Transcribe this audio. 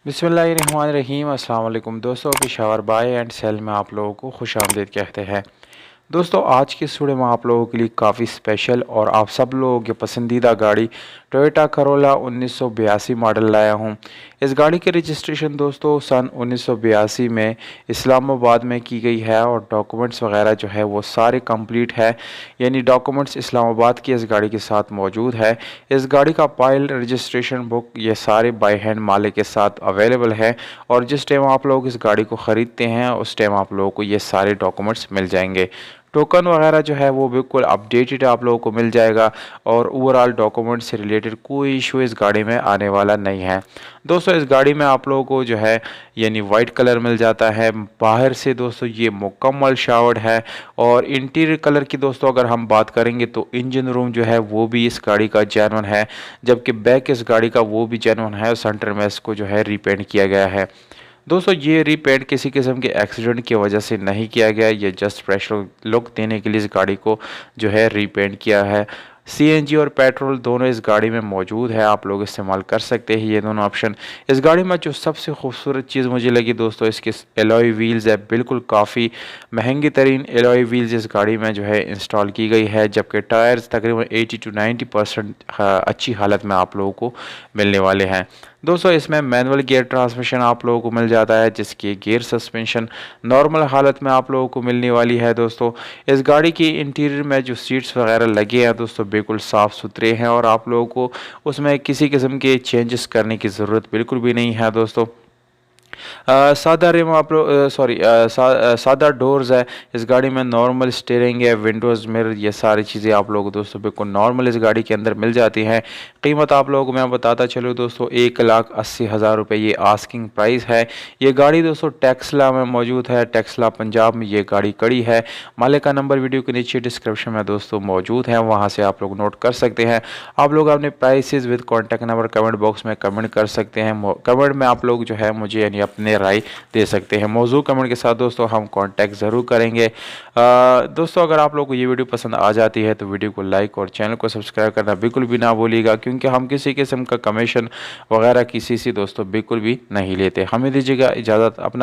बिस्मिल्लाहिर्रहमानिर्रहीम। अस्सलाम वालेकुम दोस्तों, पेशावर बाय एंड सेल में आप लोगों को खुशामदीद कहते हैं। दोस्तों, आज की इस वीडियो में आप लोगों के लिए काफ़ी स्पेशल और आप सब लोगों की पसंदीदा गाड़ी टोयोटा करोला 1982 मॉडल लाया हूं। इस गाड़ी की रजिस्ट्रेशन दोस्तों सन 1982 में इस्लामाबाद में की गई है और डॉक्यूमेंट्स वगैरह जो है वो सारे कंप्लीट है, यानी डॉक्यूमेंट्स इस्लामाबाद की इस गाड़ी के साथ मौजूद है। इस गाड़ी का फाइल रजिस्ट्रेशन बुक ये सारे बाय हैंड मालिक के साथ अवेलेबल है और जिस टाइम आप लोग इस गाड़ी को ख़रीदते हैं उस टाइम आप लोगों को ये सारे डॉक्यूमेंट्स मिल जाएंगे। टोकन वगैरह जो है वो बिल्कुल अपडेटेड आप लोगों को मिल जाएगा और ओवरऑल डॉक्यूमेंट से रिलेटेड कोई इशू इस गाड़ी में आने वाला नहीं है। दोस्तों, इस गाड़ी में आप लोगों को जो है यानी वाइट कलर मिल जाता है। बाहर से दोस्तों ये मुकम्मल शावर्ड है और इंटीरियर कलर की दोस्तों अगर हम बात करेंगे तो इंजन रूम जो है वो भी इस गाड़ी का जेन्युइन है, जबकि बैक इस गाड़ी का वो भी जेन्युइन है और सेंटर में इसको जो है रीपेंट किया गया है। दोस्तों, ये रीपेंट किसी किस्म के एक्सीडेंट की वजह से नहीं किया गया, ये जस्ट फ्रेश लुक देने के लिए इस गाड़ी को जो है रीपेंट किया है। सीएनजी और पेट्रोल दोनों इस गाड़ी में मौजूद है, आप लोग इस्तेमाल कर सकते हैं ये दोनों ऑप्शन। इस गाड़ी में जो सबसे खूबसूरत चीज़ मुझे लगी दोस्तों इसके एलॉय व्हील्स है, बिल्कुल काफ़ी महंगी तरीन एलॉय व्हील्स इस गाड़ी में जो है इंस्टॉल की गई है, जबकि टायर्स तकरीबन 80 to 90% अच्छी हालत में आप लोगों को मिलने वाले हैं। दोस्तों, इसमें मैनुअल गियर ट्रांसमिशन आप लोगों को मिल जाता है, जिसकी गियर सस्पेंशन नॉर्मल हालत में आप लोगों को मिलने वाली है। दोस्तों, इस गाड़ी की इंटीरियर में जो सीट्स वगैरह लगे हैं दोस्तों बिल्कुल साफ़ सुथरे हैं और आप लोगों को उसमें किसी किस्म के चेंजेस करने की ज़रूरत बिल्कुल भी नहीं है। दोस्तों, सादा रिम आप लोग सादा डोर्स है इस गाड़ी में, नॉर्मल स्टीयरिंग है, विंडोज़ मिरर, ये सारी चीज़ें आप लोगों को दोस्तों बिल्कुल नॉर्मल इस गाड़ी के अंदर मिल जाती हैं। कीमत आप लोगों को मैं बताता चलूँ दोस्तों 1,80,000 रुपये ये आस्किंग प्राइस है। ये गाड़ी दोस्तों टेक्सला में मौजूद है, टेक्सला पंजाब में ये गाड़ी खड़ी है। मालिक का नंबर वीडियो के नीचे डिस्क्रिप्शन में दोस्तों मौजूद है, वहाँ से आप लोग नोट कर सकते हैं। आप लोग अपने prices with contact number comment box में कमेंट कर सकते हैं। कमेंट में आप लोग जो है मुझे यानी अपने राय दे सकते हैं। मौजू कमेंट के साथ दोस्तों हम कांटेक्ट ज़रूर करेंगे। दोस्तों, अगर आप लोगों को ये वीडियो पसंद आ जाती है तो वीडियो को लाइक और चैनल को सब्सक्राइब करना बिल्कुल भी ना भूलिएगा, क्योंकि हम किसी किस्म का कमीशन वगैरह किसी से दोस्तों बिल्कुल भी नहीं लेते। हमें दीजिएगा इजाज़त। अपना